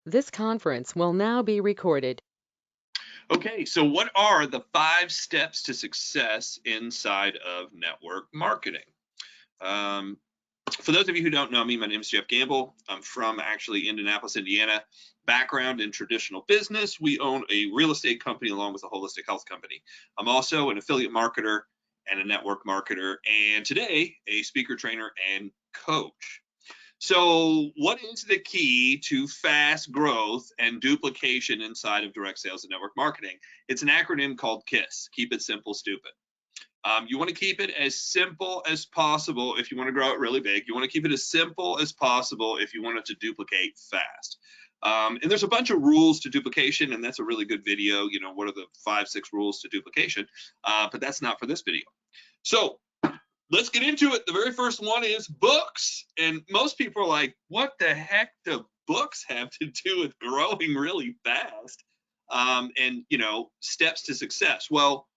This conference will now be recorded. Okay, so what are the 5 steps to success inside of network marketing? Um, for those of you who don't know me, my name is Jeff Gamble. I'm from actually Indianapolis, Indiana. Background in traditional business. We own a real estate company along with a holistic health company. I'm also an affiliate marketer and a network marketer, and today a speaker, trainer, and coach. So, what is the key to fast growth and duplication inside of direct sales and network marketing? It's an acronym called KISS. Keep it simple, stupid. You want to keep it as simple as possible if you want to grow it really big. You want to keep it as simple as possible if you want it to duplicate fast. And there's a bunch of rules to duplication, and that's a really good video. You know, what are the 5, 6 rules to duplication? But that's not for this video. So, let's get into it. The very first one is books. And most people are like, what the heck do books have to do with growing really fast? And, steps to success. Well,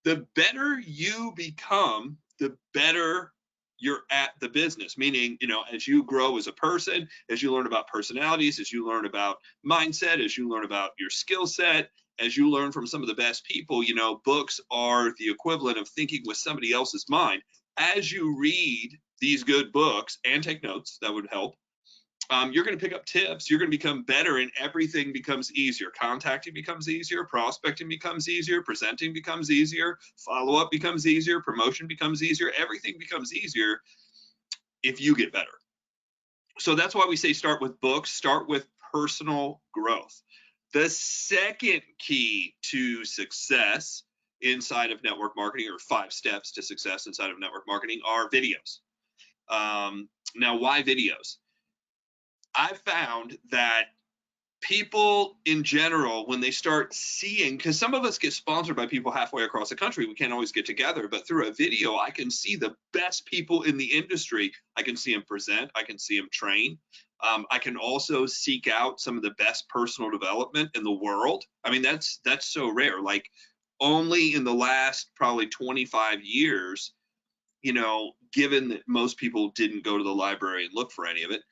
the better you become, the better you're at the business. Meaning, as you grow as a person, as you learn about personalities, as you learn about mindset, as you learn about your skill set, as you learn from some of the best people, books are the equivalent of thinking with somebody else's mind. As you read these good books and take notes, that would help. You're going to pick up tips. You're going to become better, and everything becomes easier. Contacting becomes easier. Prospecting becomes easier. Presenting becomes easier. Follow up becomes easier. Promotion becomes easier. Everything becomes easier if you get better. So that's why we say start with books, start with personal growth. The second key to success inside of network marketing, or 5 steps to success inside of network marketing, are videos. Now, why videos? I've found that people in general, when they start seeing, because some of us get sponsored by people halfway across the country, we can't always get together, but through a video I can see the best people in the industry. I can see them present, I can see them train. I can also seek out some of the best personal development in the world. I mean, that's so rare. Like, only in the last probably 25 years, given that most people didn't go to the library and look for any of it,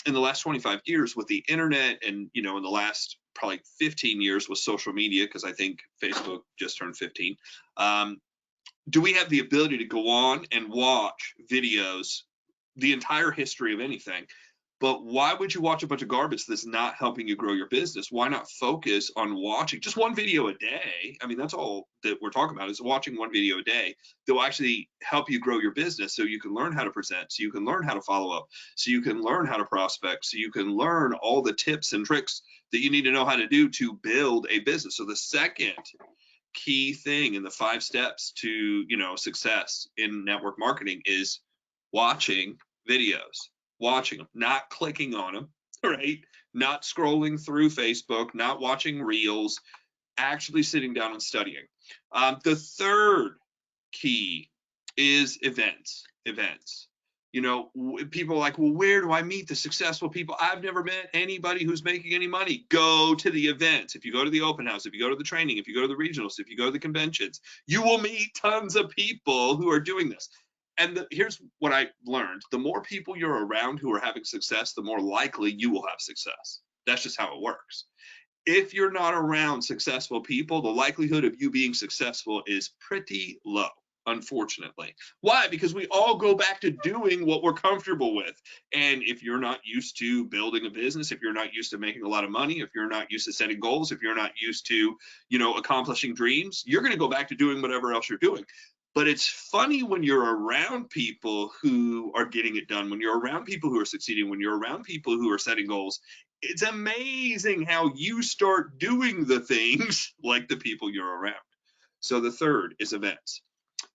in the last 25 years with the internet, and in the last probably 15 years with social media, because I think Facebook just turned 15, do we have the ability to go on and watch videos, the entire history of anything? But why would you watch a bunch of garbage that's not helping you grow your business? Why not focus on watching just one video a day? I mean, that's all that we're talking about, is watching one video a day that will actually help you grow your business, so you can learn how to present, so you can learn how to follow up, so you can learn how to prospect, so you can learn all the tips and tricks that you need to know how to do to build a business. So the second key thing in the 5 steps to, success in network marketing is watching videos, watching them, not clicking on them, right? Not scrolling through Facebook, not watching reels, actually sitting down and studying. The third key is events. Events. People are like, well, where do I meet the successful people? I've never met anybody who's making any money. Go to the events. If you go to the open house, if you go to the training, if you go to the regionals, if you go to the conventions, you will meet tons of people who are doing this. And here's what I learned: the more people you're around who are having success, the more likely you will have success. That's just how it works. If you're not around successful people, the likelihood of you being successful is pretty low, unfortunately. Why? Because we all go back to doing what we're comfortable with. And if you're not used to building a business, if you're not used to making a lot of money, if you're not used to setting goals, if you're not used to, accomplishing dreams, you're going to go back to doing whatever else you're doing. But it's funny when you're around people who are getting it done, when you're around people who are succeeding, when you're around people who are setting goals, it's amazing how you start doing the things like the people you're around. So the third is events.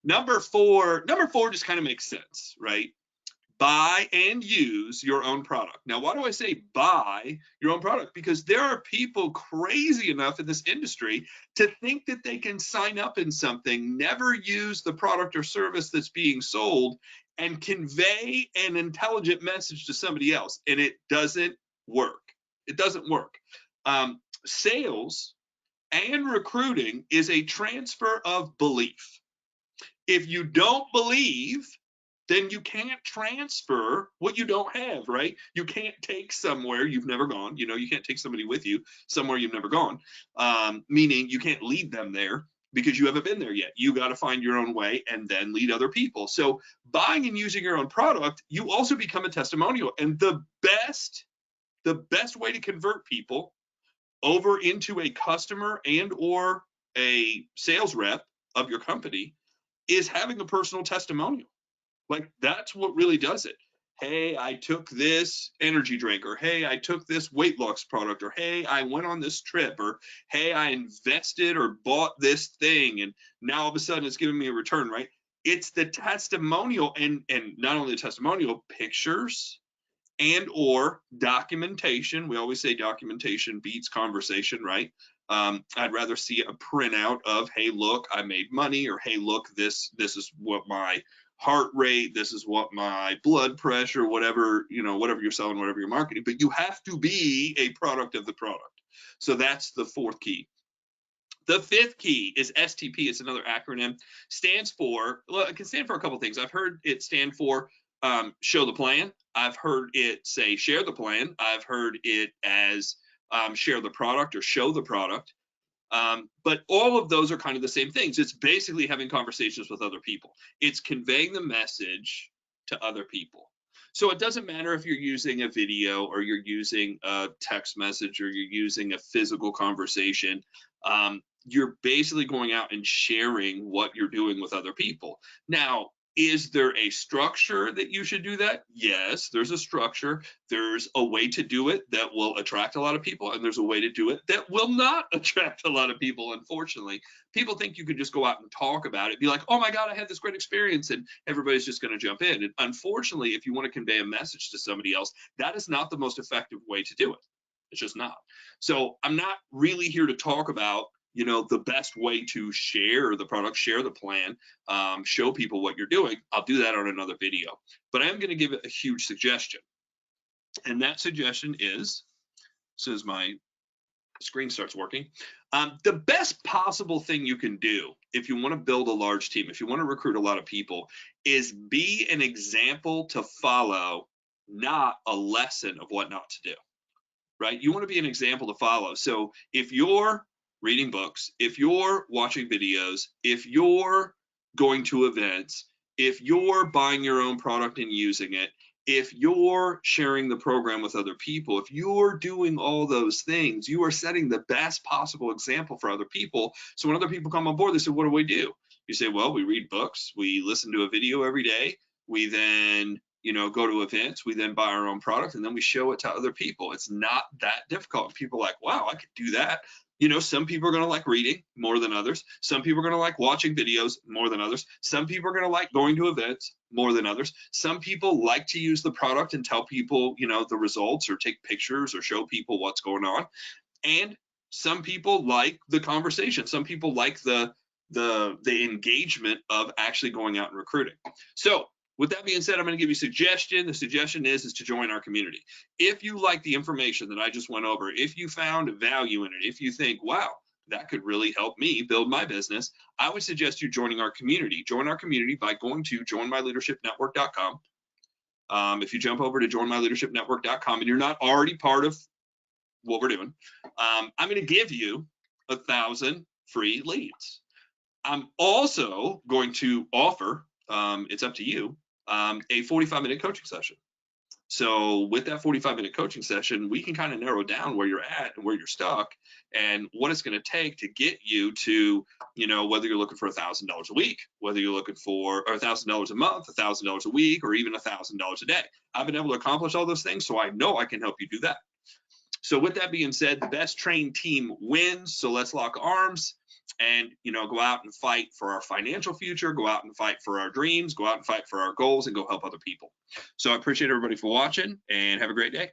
Number four just kind of makes sense, right? Buy and use your own product. Now, why do I say buy your own product? Because there are people crazy enough in this industry to think that they can sign up in something, never use the product or service that's being sold, and convey an intelligent message to somebody else. And it doesn't work. It doesn't work. Sales and recruiting is a transfer of belief. If you don't believe, then you can't transfer what you don't have, right? You can't take somewhere you've never gone. You know, you can't take somebody with you somewhere you've never gone, meaning you can't lead them there because you haven't been there yet. You got to find your own way and then lead other people. So buying and using your own product, you also become a testimonial. And the best way to convert people over into a customer and or a sales rep of your company is having a personal testimonial. Like, that's what really does it. Hey, I took this energy drink, or hey, I took this weight loss product, or hey, I went on this trip, or hey, I invested or bought this thing, and now all of a sudden it's giving me a return, right? It's the testimonial, and not only the testimonial, pictures and or documentation. We always say documentation beats conversation, right? I'd rather see a printout of, hey, look, I made money, or hey, look, this is what my heart rate, this is what my blood pressure, whatever, you know, whatever you're selling, whatever you're marketing, but you have to be a product of the product. So that's the fourth key. The fifth key is STP. It's another acronym. Stands for, well, it can stand for a couple things. I've heard it stand for show the plan. I've heard it say share the plan. I've heard it as share the product or show the product. But all of those are kind of the same things. It's basically having conversations with other people. It's conveying the message to other people. So it doesn't matter if you're using a video or you're using a text message or you're using a physical conversation. You're basically going out and sharing what you're doing with other people. Now, is there a structure that you should do that? Yes, there's a structure. There's a way to do it that will attract a lot of people, and there's a way to do it that will not attract a lot of people, unfortunately. People think you could just go out and talk about it, be like, oh my God, I had this great experience, and everybody's just going to jump in. And unfortunately, if you want to convey a message to somebody else, that is not the most effective way to do it. It's just not. So I'm not really here to talk about, you know, the best way to share the product, share the plan, show people what you're doing. I'll do that on another video, but I am going to give it a huge suggestion. And that suggestion is, as soon as my screen starts working, the best possible thing you can do if you want to build a large team, if you want to recruit a lot of people, is be an example to follow, not a lesson of what not to do, right? You want to be an example to follow. So if you're reading books, if you're watching videos, if you're going to events, if you're buying your own product and using it, if you're sharing the program with other people, if you're doing all those things, you are setting the best possible example for other people. So when other people come on board, they say, what do we do? You say, well, we read books, we listen to a video every day, we then, you know, go to events, we then buy our own product, and then we show it to other people. It's not that difficult. People are like, wow, I could do that. You know, some people are going to like reading more than others. Some people are going to like watching videos more than others. Some people are going to like going to events more than others. Some people like to use the product and tell people, you know, the results or take pictures or show people what's going on. And some people like the conversation. Some people like the engagement of actually going out and recruiting. So with that being said, I'm going to give you a suggestion. The suggestion is to join our community. If you like the information that I just went over, if you found value in it, if you think, wow, that could really help me build my business, I would suggest you joining our community. Join our community by going to joinmyleadershipnetwork.com. If you jump over to joinmyleadershipnetwork.com and you're not already part of what we're doing, I'm going to give you 1,000 free leads. I'm also going to offer, it's up to you, a 45-minute coaching session. So with that 45-minute coaching session, we can kind of narrow down where you're at and where you're stuck and what it's going to take to get you to, you know, whether you're looking for $1,000 a week, whether you're looking for $1,000 a month, $1,000 a week, or even $1,000 a day. I've been able to accomplish all those things, so I know I can help you do that. So with that being said, the best trained team wins. So let's lock arms and, you know, go out and fight for our financial future, go out and fight for our dreams, go out and fight for our goals, and go help other people. So I appreciate everybody for watching, and have a great day.